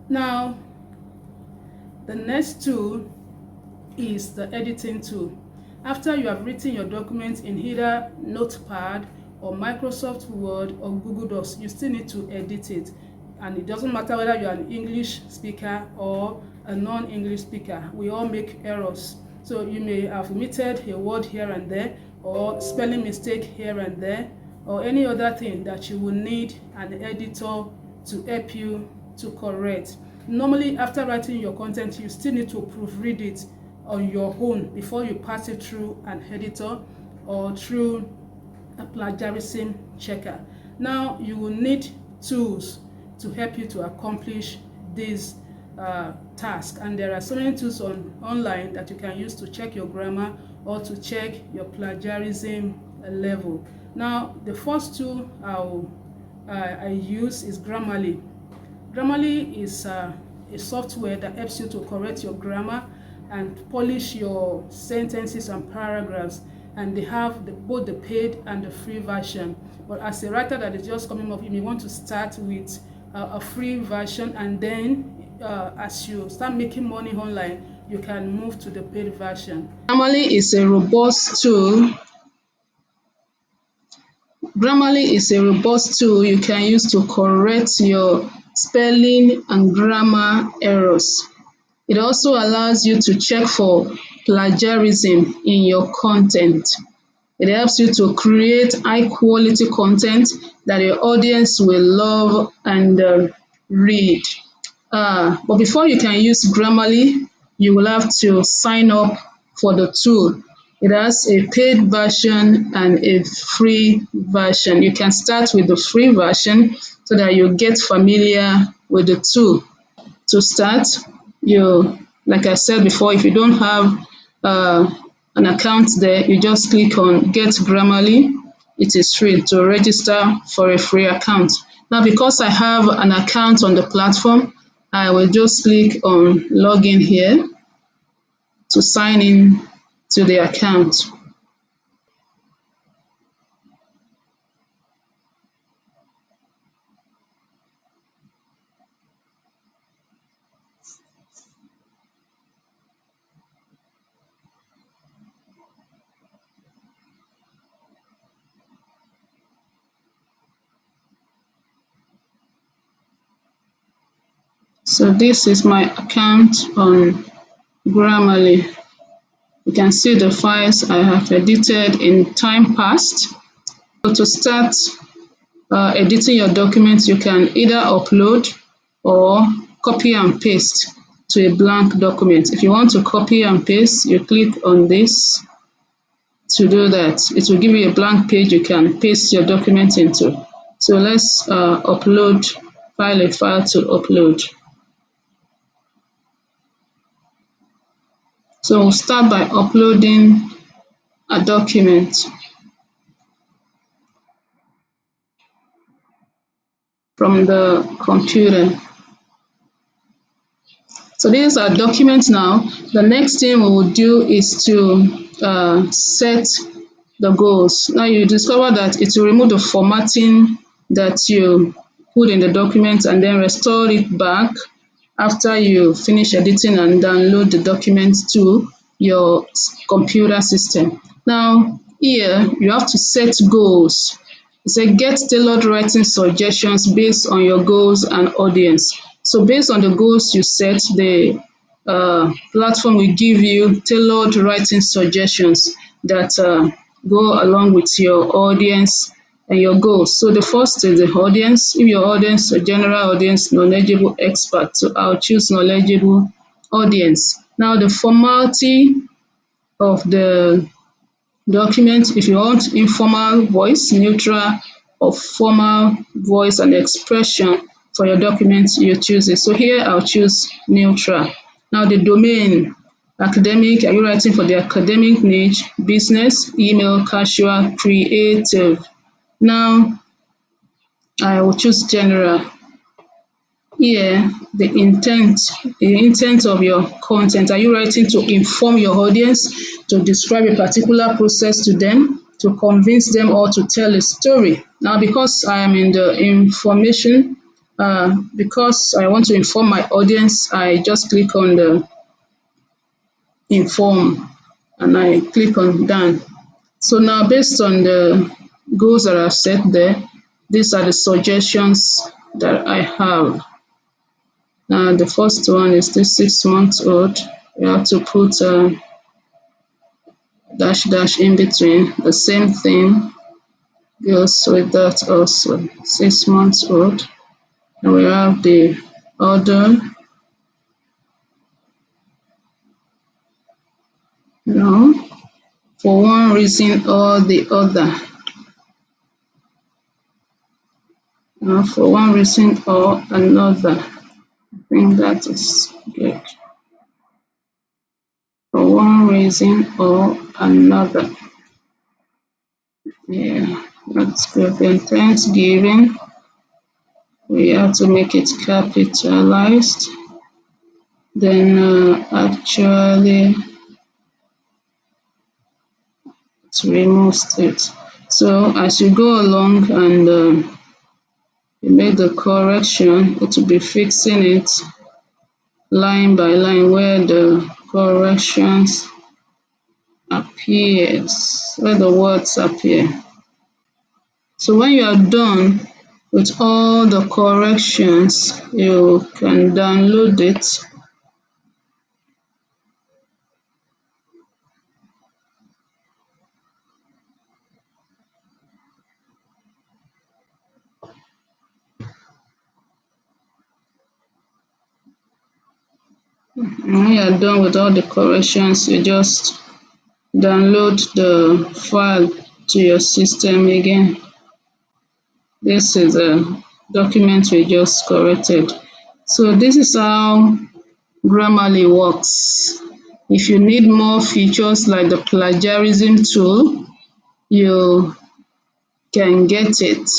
Now, the next tool is the editing tool. After you have written your document in either Notepad or Microsoft Word or Google Docs, you still need to edit it. And it doesn't matter whether you're an English speaker or a non-English speaker. We all make errors. So you may have omitted a word here and there, or spelling mistake here and there, or any other thing that you will need an editor to help you to correct. Normally, after writing your content, you still need to proofread it on your own before you pass it through an editor or through a plagiarism checker. Now, you will need tools to help you to accomplish this task, and there are so many tools online that you can use to check your grammar or to check your plagiarism level. Now, the first tool I use is Grammarly. Grammarly is a software that helps you to correct your grammar and polish your sentences and paragraphs, and they have both the paid and the free version. But as a writer that is just coming up, you may want to start with a free version, and then as you start making money online, you can move to the paid version. Grammarly is a robust tool. Grammarly is a robust tool you can use to correct your spelling and grammar errors. It also allows you to check for plagiarism in your content. It helps you to create high quality content that your audience will love and read. But before you can use Grammarly, you will have to sign up for the tool. It has a paid version and a free version. You can start with the free version so that you get familiar with the tool. To start, like I said before, if you don't have an account there, you just click on Get Grammarly. It is free to register for a free account. Now, because I have an account on the platform, I will just click on Login here to sign in to the account. So this is my account on Grammarly. You can see the files I have edited in time past. So to start editing your documents, you can either upload or copy and paste to a blank document. If you want to copy and paste, you click on this to do that. It will give you a blank page you can paste your document into. So let's upload, file a file to upload. So we'll start by uploading a document from the computer. So these are documents now. The next thing we will do is to set the goals. Now you discover that it will remove the formatting that you put in the document and then restore it back after you finish editing and download the document to your computer system. Now here you have to set goals. It says get tailored writing suggestions based on your goals and audience. So based on the goals you set, the platform will give you tailored writing suggestions that go along with your audience and your goals. So the first is the audience. If your audience is a general audience, knowledgeable expert, so I'll choose knowledgeable audience. Now the formality of the document, if you want informal voice, neutral or formal voice and expression for your document, you choose it. So here I'll choose neutral. Now the domain, academic, are you writing for the academic niche, business, email, casual, creative. Now I will choose general. Here, the intent of your content. Are you writing to inform your audience, to describe a particular process to them, to convince them, or to tell a story? Now, because I am in the information Because I want to inform my audience, I just click on the inform and I click on done. So now based on the goals that I've set there, these are the suggestions that I have. Now the first one is this 6 months old. You have to put a dash dash in between. The same thing goes with that also. 6 months old. And we have the order. No, for one reason or the other. For one reason or another. I think that is good. For one reason or another. Yeah, that's good. Then Thanksgiving, we have to make it capitalized. Then actually it removes it. So as you go along and you make the correction, it will be fixing it line by line where the corrections appears, where the words appear. So when you are done with all the corrections, you can download it. When you are done with all the corrections, you just download the file to your system again. This is a document we just corrected. So this is how Grammarly works. If you need more features like the plagiarism tool, you can get it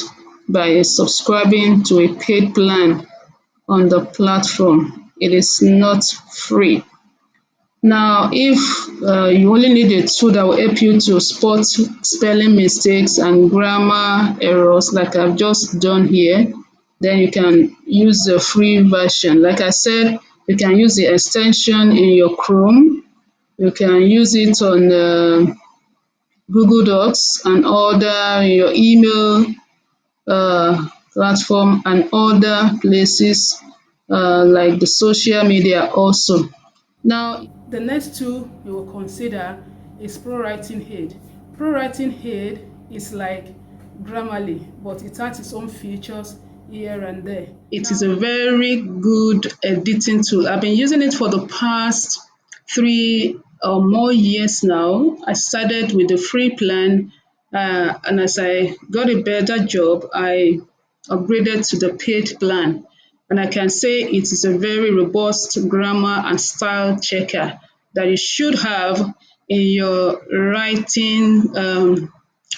by subscribing to a paid plan on the platform. It is not free. Now, if you only need a tool that will help you to spot spelling mistakes and grammar errors like I've just done here, then you can use the free version. Like I said, you can use the extension in your Chrome. You can use it on Google Docs and other your email platform and other places like the social media also. Now, the next tool you will consider is ProWriting Aid. ProWriting Aid is like Grammarly, but it has its own features here and there. It is a very good editing tool. I've been using it for the past 3 or more years now. I started with the free plan, and as I got a better job, I upgraded to the paid plan. And I can say it is a very robust grammar and style checker that you should have in your writing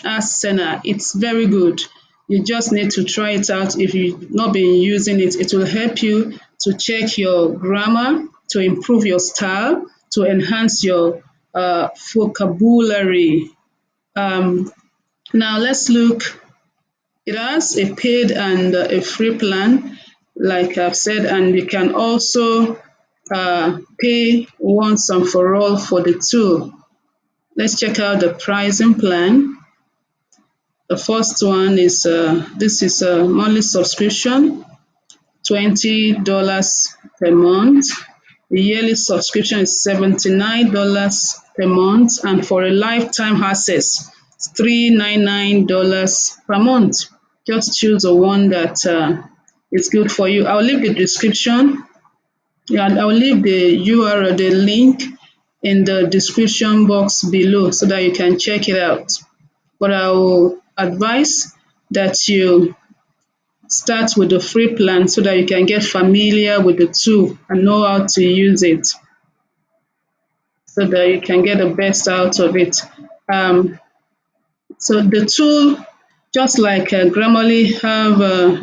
arsenal. It's very good. You just need to try it out. If you've not been using it, it will help you to check your grammar, to improve your style, to enhance your vocabulary. Um, Now let's look. It has a paid and a free plan, like I've said, and you can also pay once and for all for the tool. Let's check out the pricing plan. The first one is this is a monthly subscription, $20 per month. The yearly subscription is $79 per month, and for a lifetime access, it's $399 per month. Just choose the one that is good for you. I'll leave the description. Yeah, I'll leave the URL, the link in the description box below so that you can check it out. But I will advise that you start with the free plan so that you can get familiar with the tool and know how to use it so that you can get the best out of it. Um, so the tool, just like Grammarly,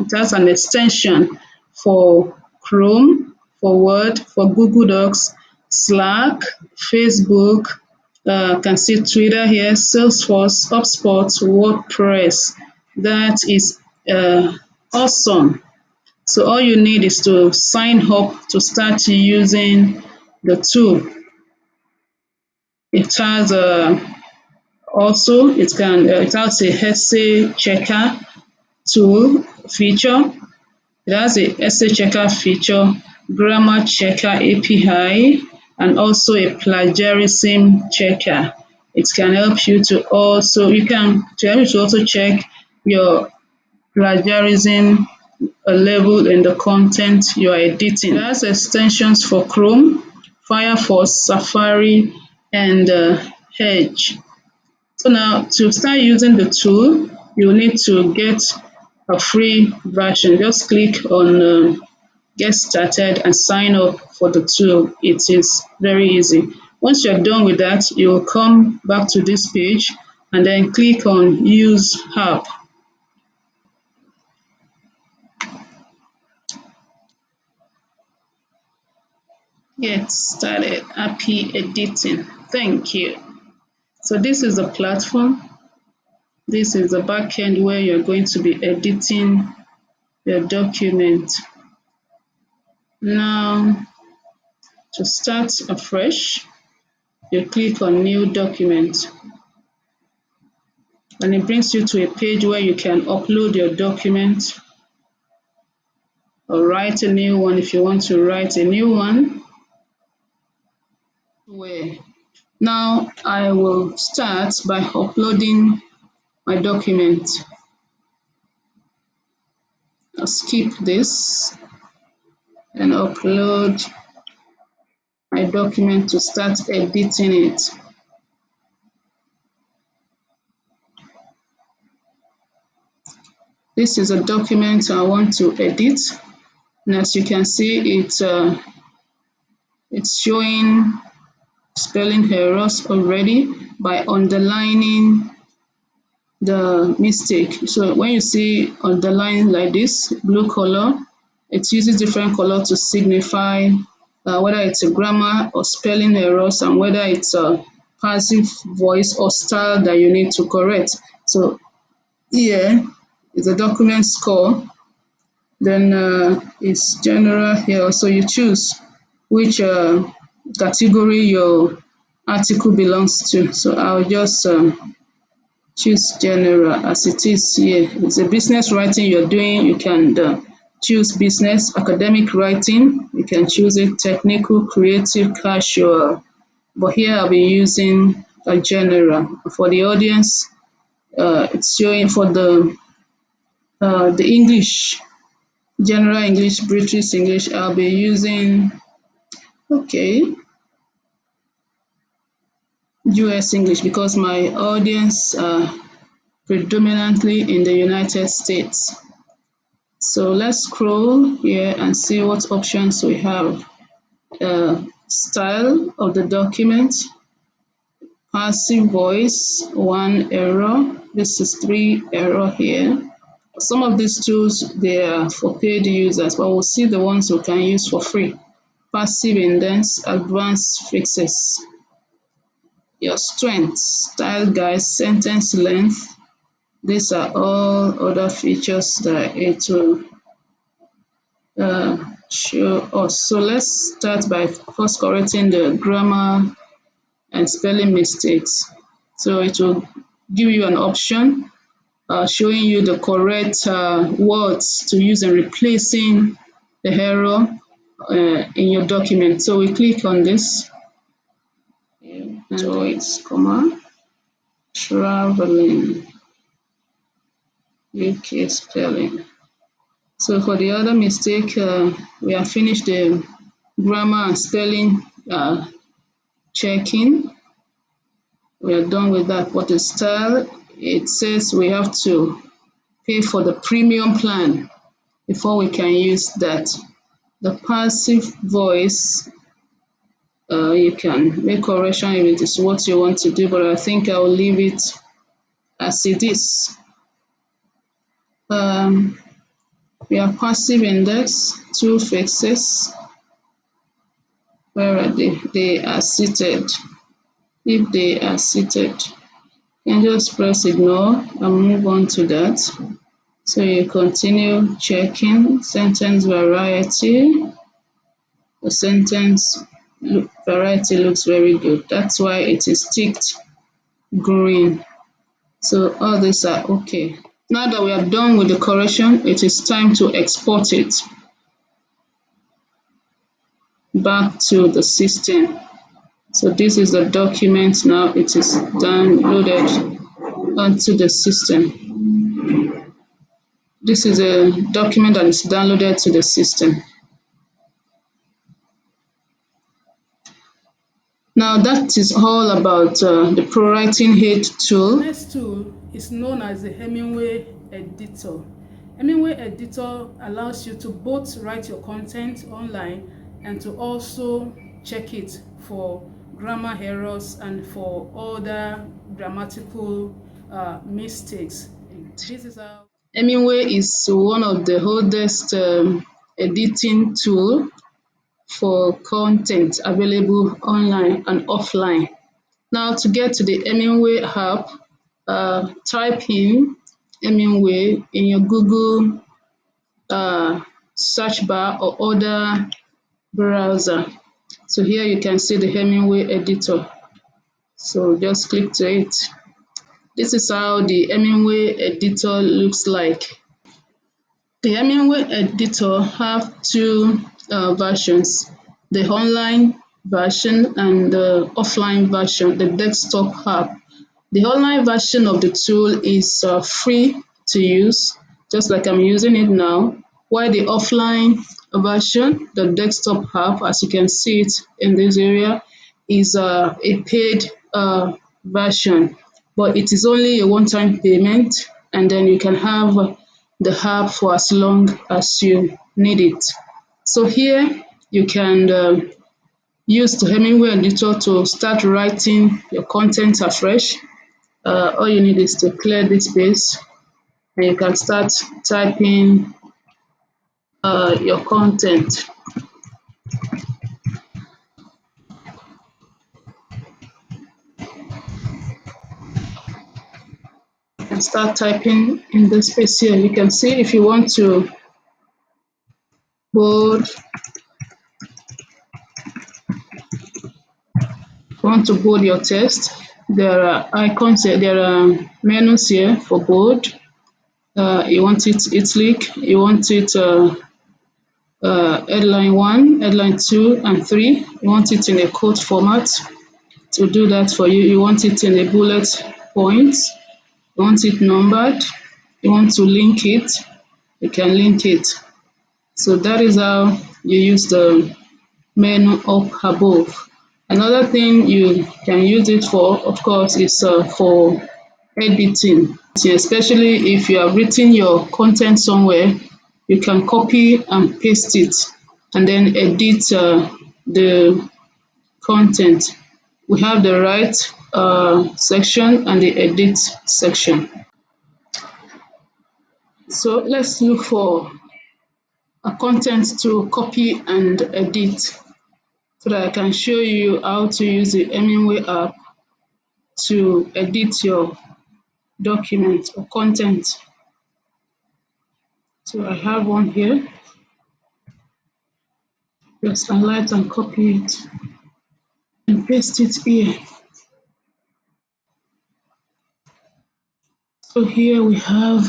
it has an extension for Chrome, for Word, for Google Docs, Slack, Facebook, can see Twitter here, Salesforce, HubSpot, WordPress. That is awesome. So all you need is to sign up to start using the tool. It has also it has a essay checker tool feature. It has a essay checker feature, grammar checker API, and also a plagiarism checker. It can help you to also you can to help you to also check your plagiarism level in the content you are editing. It has extensions for Chrome, Firefox, Safari, and Edge. So now to start using the tool, you need to get a free version. Just click on get started and sign up for the tool. It is very easy. Once you're done with that, you will come back to this page and then click on use app. Get started. Happy editing. Thank you. So this is the platform. This is the backend where you're going to be editing your document. Now, to start afresh, you click on new document and it brings you to a page where you can upload your document or write a new one if you want to write a new one. Now I will start by uploading my document. I'll skip this and upload my document to start editing it. This is a document I want to edit, and as you can see, it's showing spelling errors already by underlining the mistake. So when you see underline like this, blue color, it uses different color to signify whether it's a grammar or spelling errors and whether it's a passive voice or style that you need to correct. So here is the document score, then it's general here. So you choose which category your article belongs to. So I'll just choose general as it is here. It's a business writing you're doing, you can choose business. Academic writing, you can choose it. Technical, creative, casual. But here I'll be using a general. For the audience, it's showing for the English, general English, British English, I'll be using, okay, US English because my audience are predominantly in the United States. So let's scroll here and see what options we have. Style of the document, passive voice, 1 error. This is 3 error here. Some of these tools, they are for paid users, but we'll see the ones we can use for free. Passive indents, advanced fixes. Your strengths, style guide, sentence length. These are all other features that it will show us. So let's start by first correcting the grammar and spelling mistakes. So it will give you an option showing you the correct words to use in replacing the error in your document. So we click on this. So it's comma traveling UK spelling. So for the other mistake, we have finished the grammar and spelling checking. We are done with that. But the style, it says we have to pay for the premium plan before we can use that. The passive voice, you can make correction if it is what you want to do, but I think I'll leave it as it is. We have passive index, 2 fixes. Where are they? They are seated. If they are seated, you can just press ignore and move on to that. So you continue checking sentence variety. The sentence variety looks very good. That's why it is ticked green. So all these are okay. Now that we are done with the correction, it is time to export it back to the system. So this is the document now. It is downloaded onto the system. This is a document that is downloaded to the system. Now that is all about the ProWriting Aid The tool. next tool is known as the Hemmingway editor. Hemmingway editor allows you to both write your content online and to also check it for grammar errors and for other grammatical mistakes. This is how Hemmingway is one of the oldest editing tool for content available online and offline. Now to get to the Hemmingway app, type in Hemmingway in your Google search bar or other browser. So here you can see the Hemmingway editor. So just click to it. This is how the Hemmingway editor looks like. The Hemmingway editor have two versions, the online version and the offline version, the desktop app. The online version of the tool is free to use, just like I'm using it now, while the offline version, the desktop app, as you can see it in this area, is a paid version, but it is only a one-time payment, and then you can have the app for as long as you need it. So here you can use the Hemmingway editor to start writing your content afresh. All you need is to clear this space and you can start typing your content. You can start typing in the space here. You can see if you want to bold, your text, there are icons here, there are menus here for bold. You want it italic, you want it headline 1, headline 2, and 3. You want it in a quote format to do that for you. You want it in a bullet points. You want it numbered. You want to link it. You can link it. So that is how you use the menu up above. Another thing you can use it for, of course, is for editing, especially if you have written your content somewhere, you can copy and paste it and then edit the content. We have the write section and the edit section. So let's look for a content to copy and edit so that I can show you how to use the Hemmingway app to edit your document or content. So I have one here. Just highlight and copy it and paste it here. So here we have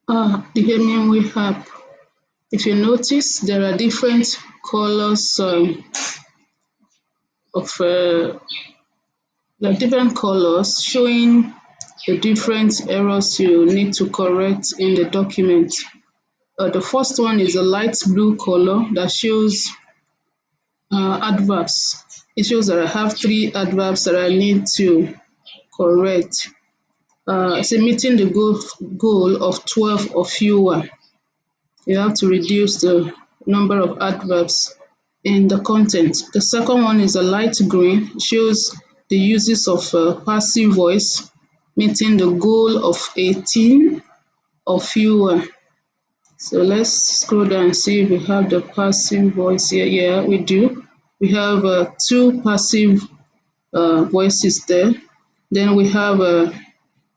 the Hemmingway app. If you notice, there are different colors showing the different errors you need to correct in the document. The first one is a light blue color that shows adverbs. It shows that I have 3 adverbs that I need to correct. Say meeting the goal of 12 or fewer. You have to reduce the number of adverbs in the content. The second one is a light green, shows the uses of passive voice, meeting the goal of 18 or fewer. So let's scroll down and see if we have the passive voice here. Yeah, we do. We have 2 passive voices there. Then we have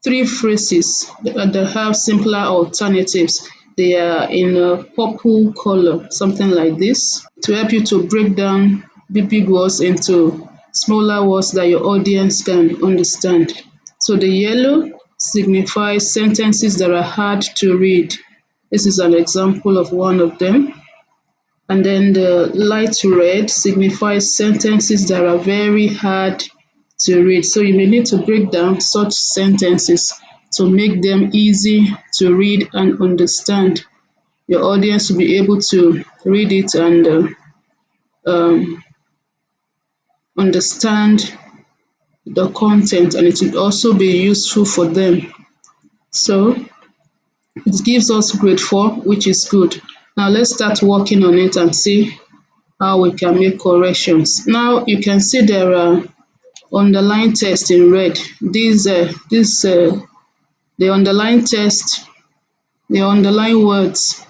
three phrases that have simpler alternatives. They are in a purple color, something like this, to help you to break down big words into smaller words that your audience can understand. So the yellow signifies sentences that are hard to read. This is an example of one of them. And then the light red signifies sentences that are very hard to read. So you may need to break down such sentences to make them easy to read and understand. Your audience will be able to read it and um, understand the content, and it will also be useful for them. So it gives us grade 4, which is good. Now let's start working on it and see how we can make corrections. Now you can see there are underlined text in red. The underlined text, the underlined words,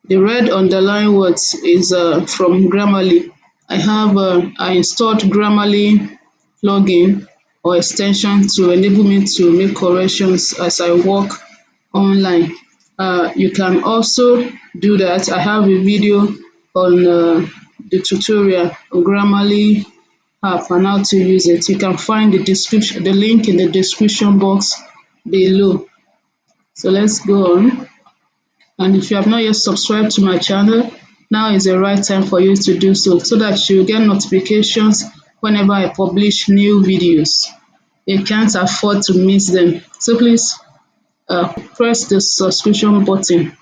the red underlined words is from Grammarly. I installed Grammarly plugin or extension to enable me to make corrections as I work online. You can also do that. I have a video on the tutorial on Grammarly app and how to use it. You can find the link in the description box below. So let's go on. And if you have not yet subscribed to my channel, now is the right time for you to do so, so that you get notifications whenever I publish new videos. You can't afford to miss them. So please press the subscription button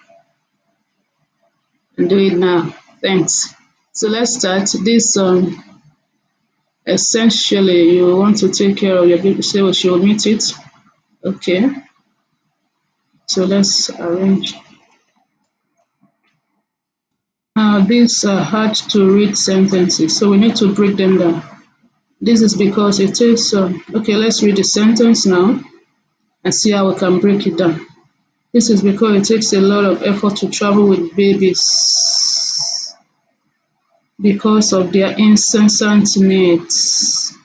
and do it now. Thanks. So let's start. This essentially you want to take care of your baby, so she will meet it. Okay. So let's arrange. These are hard to read sentences, so we need to break them down. This is because it takes, okay, let's read the sentence now and see how we can break it down. This is because it takes a lot of effort to travel with babies because of their incessant needs.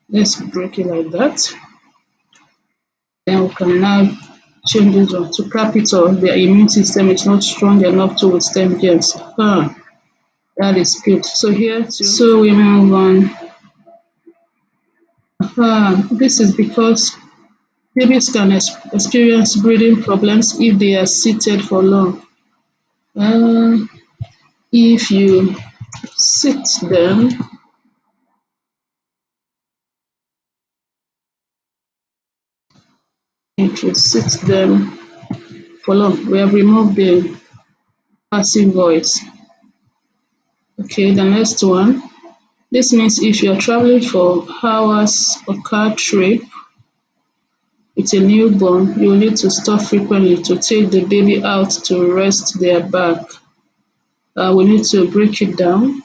Let's break it like that. Then we can now change this one to capital. Their immune system is not strong enough to withstand germs. That is good. So here, so we move on. This is because babies can experience breathing problems if they are seated for long. Uh, if you sit them, if you sit them for long, we have removed the passive voice. Okay, the next one. This means if you are traveling for hours or car trip with a newborn, you will need to stop frequently to take the baby out to rest their back. We need to break it down.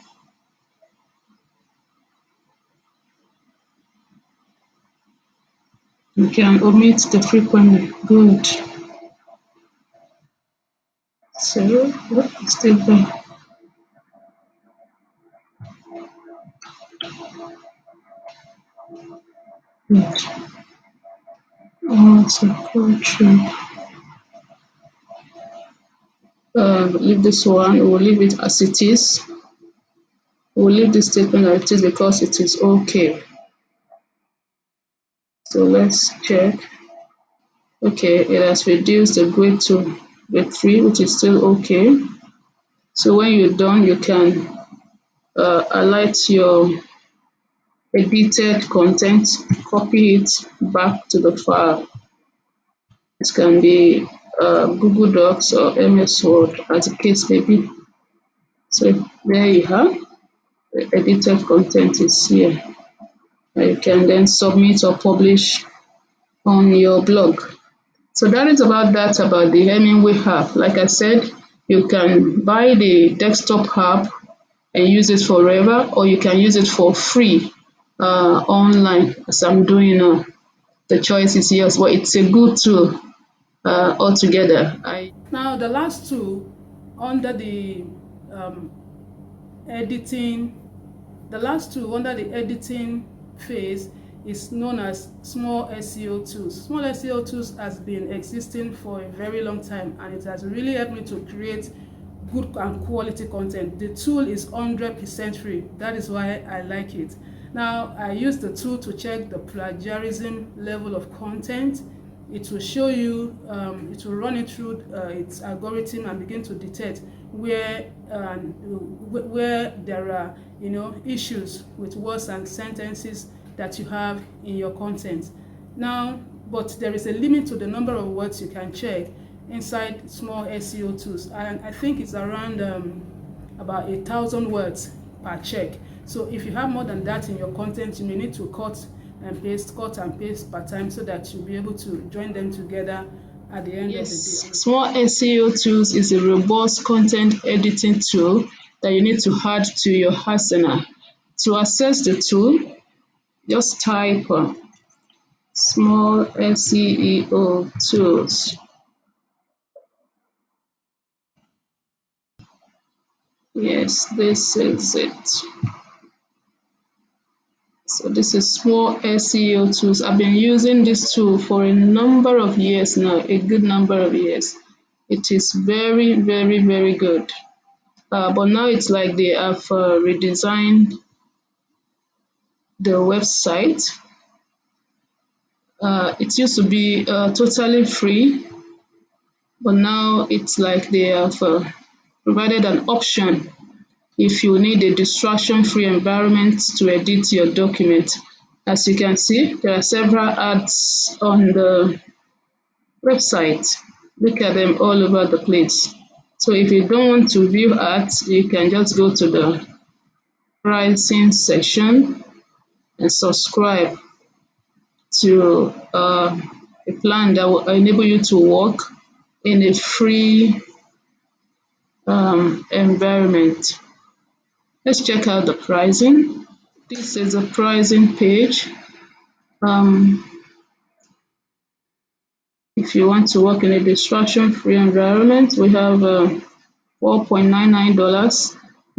You can omit the frequently. Good. So, what is the there? Good. So, poetry. Leave this one. We'll leave it as it is. We'll leave this statement as it is because it is okay. So let's check. Okay, it has reduced the grade to grade 3, which is still okay. So when you're done, you can highlight your edited content, copy it back to the file. It can be Google Docs or MS Word, as the case may be. So there you have the edited content is here. You can then submit or publish on your blog. So that is about that about the Hemmingway app. Like I said, you can buy the desktop app and use it forever, or you can use it for free online, as I'm doing now. The choice is yours, but it's a good tool altogether. Now the last two under the um, editing, the last two under the editing phase is known as Small SEO Tools. Small SEO Tools has been existing for a very long time, and it has really helped me to create good and quality content. The tool is 100% free. That is why I like it. Now, I use the tool to check the plagiarism level of content. It will show you, it will run it through its algorithm and begin to detect where there are, issues with words and sentences that you have in your content. Now, but there is a limit to the number of words you can check inside Small SEO Tools, and I think it's around about 1,000 words per check. So if you have more than that in your content, you may need to cut and paste per time, so that you'll be able to join them together at the end of the day. Small SEO Tools is a robust content editing tool that you need to add to your arsenal. To access the tool, just type Small SEO Tools. Yes, this is it. So this is Small SEO Tools. I've been using this tool for a number of years now, a good number of years. It is very, very, very good. But now it's like they have redesigned the website. It used to be totally free, but now it's like they have provided an option if you need a distraction-free environment to edit your document. As you can see, there are several ads on the website. Look at them all over the place. So if you don't want to view ads, you can just go to the pricing section and subscribe to a plan that will enable you to work in a free environment. Let's check out the pricing. This is a pricing page. If you want to work in a distraction-free environment, we have $4.99,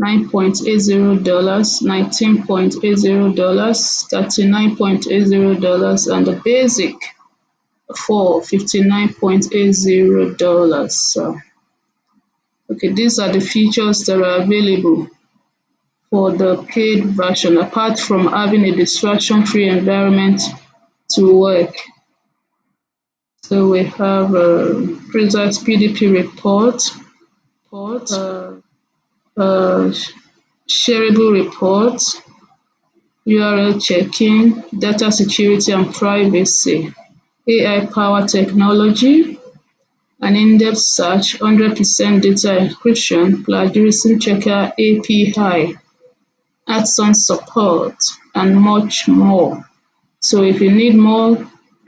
$9.80, $19.80, $39.80, and the basic for $59.80. So, okay, these are the features that are available for the paid version, apart from having a distraction-free environment to work. So we have a precise PDP report, shareable reports, URL checking, data security and privacy, AI powered technology, an in-depth search, 100% data encryption, plagiarism checker API, add-on support, and much more. So if you need more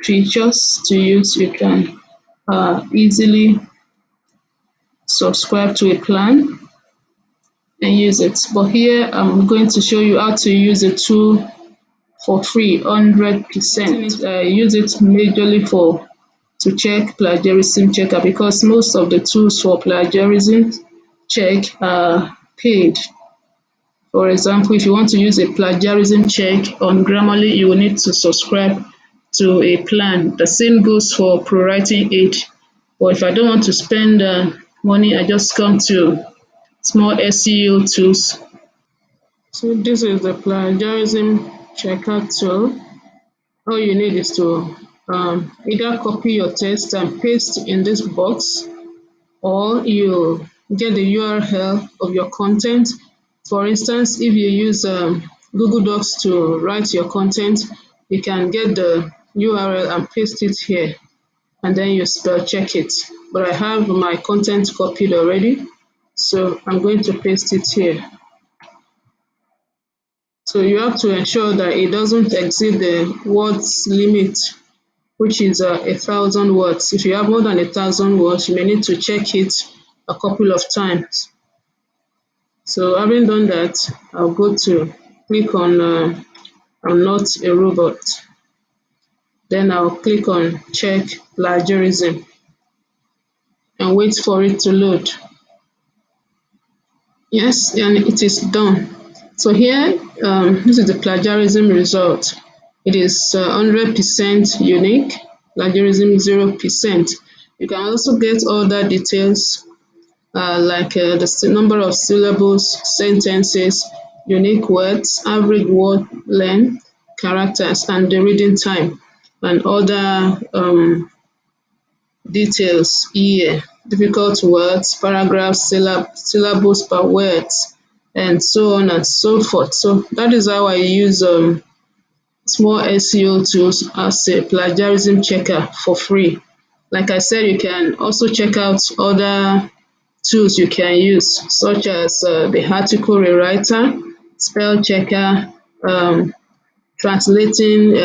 features to use, you can easily subscribe to a plan and use it. But here I'm going to show you how to use a tool for free, 100%. I use it majorly to check plagiarism checker, because most of the tools for plagiarism check are paid. For example, if you want to use a plagiarism check on Grammarly, you will need to subscribe to a plan. The same goes for prowriting aid. But if I don't want to spend money, I just come to Small SEO Tools. So this is the plagiarism checker tool. All you need is to either copy your text and paste in this box, or you get the URL of your content. For instance, if you use Google Docs to write your content, you can get the URL and paste it here, and then you spell check it. But I have my content copied already, so I'm going to paste it here. So you have to ensure that it doesn't exceed the words limit, which is 1,000 words. If you have more than 1,000 words, you may need to check it a couple of times. So having done that, I'll go to click on I'm not a robot. Then I'll click on check plagiarism and wait for it to load. Yes, and it is done. So here, this is the plagiarism result. It is 100% unique, plagiarism 0%. You can also get other details like the number of syllables, sentences, unique words, average word length, characters, and the reading time, and other details here. Difficult words, paragraphs, syllables per words, and so on and so forth. So that is how I use small SEO tools as a plagiarism checker for free. Like I said, you can also check out other tools you can use, such as the article rewriter, spell checker, translating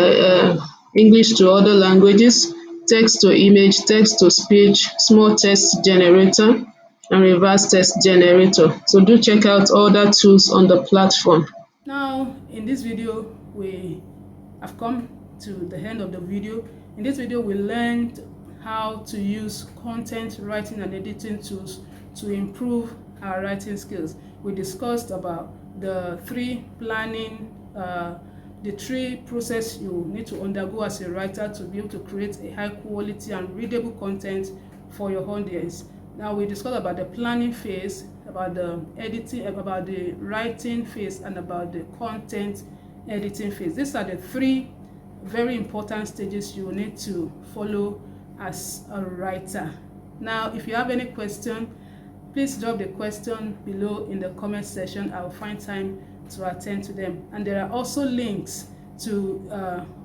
English to other languages, text to image, text to speech, small text generator, and reverse text generator. So do check out other tools on the platform. Now, in this video, we have come to the end of the video. In this video, we learned how to use content writing and editing tools to improve our writing skills. We discussed about the three process you need to undergo as a writer to be able to create a high quality and readable content for your audience. Now we discussed about the planning phase, about the editing, about the writing phase, and about the content editing phase. These are the three very important stages you need to follow as a writer. Now, if you have any question, please drop the question below in the comment section. I'll find time to attend to them. And there are also links to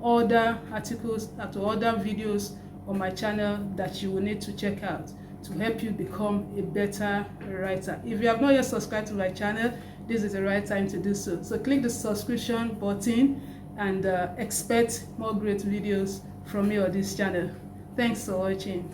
other articles, to other videos on my channel that you will need to check out to help you become a better writer. If you have not yet subscribed to my channel, this is the right time to do so. So click the subscription button and expect more great videos from me on this channel. Thanks for watching.